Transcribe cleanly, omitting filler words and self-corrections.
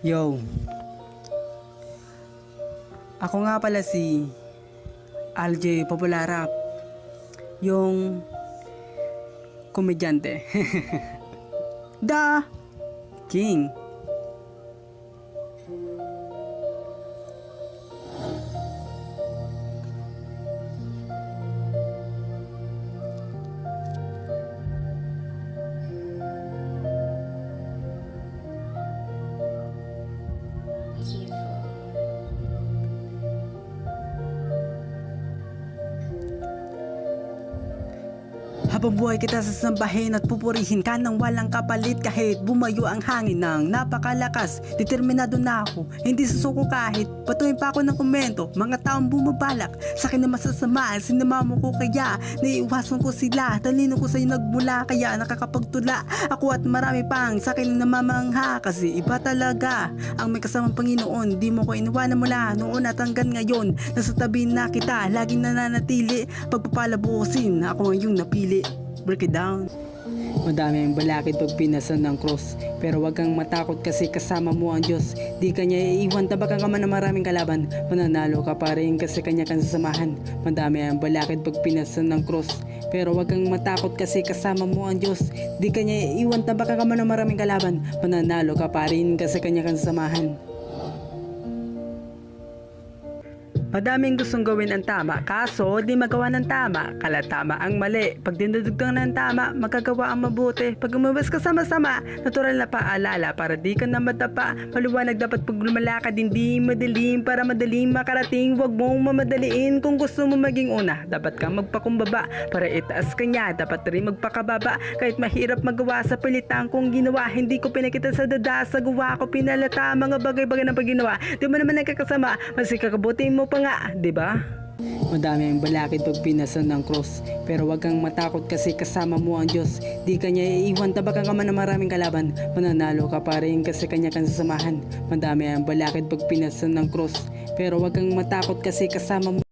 Yo, ako nga pala si RJ Popularap, yung komedyante. The King. Habang buhay kita sasambahin at pupurihin ka nang walang kapalit. Kahit bumayo ang hangin ng napakalakas, determinado na ako, hindi susuko kahit patuloy pa ako ng komento. Mga taong bumabalak sa akin na masasama, sinama mo ko kaya naiiwasan ko sila. Talino ko sa'yo nagmula kaya nakakapagtula ako at marami pang sa akin na namamangha. Kasi iba talaga ang may kasamang Panginoon. Di mo ko iniwanan mula noon at hanggang ngayon. Nasa tabi na kita, laging nananatili. Pagpapalabusin, ako ngayong napili. Break it down. Madami ang balakid pag pinasan ng cross, pero wag kang matakot kasi kasama mo ang Diyos. Di kanya iiwan, tabakan ka man ng maraming kalaban, mananalo ka pa rin kasi kanya kang sasamahan. Madami ang balakid pag pinasan ng cross, pero wag kang matakot kasi kasama mo ang Diyos. Di kanya iiwan, tabakan ka man ng maraming kalaban, mananalo ka pa rin kasi kanya kang sasamahan. Madaming gustong gawin ang tama, kaso di magawa ng tama. Kala tama ang mali, pag dinudugtong ng tama, magagawa ang mabuti. Pag umabas ka sama-sama, natural na paalala para di ka na madapa. Maliwanag dapat pag lumalakad, hindi madilim para madaling makarating. Huwag mong mamadaliin kung gusto mo maging una. Dapat kang magpakumbaba para itaas ka niya, dapat rin magpakababa. Kahit mahirap magawa sa pilitan kong ginawa, hindi ko pinakita sa dada, sa gawa ko pinalata. Mga bagay-bagay na paginawa, di mo naman nagkakasama, mas ikakabuti mo pa nga, di ba? Madami ang balakid pag pinasan ng cross, pero wag kang matakot kasi kasama mo ang Diyos. Di kanya iiwan, tabakan ka man ng maraming kalaban, mananalo ka pa rin kasi kanya kang sasamahan. Madami ang balakid pag pinasan ng cross, pero wag kang matakot kasi kasama mo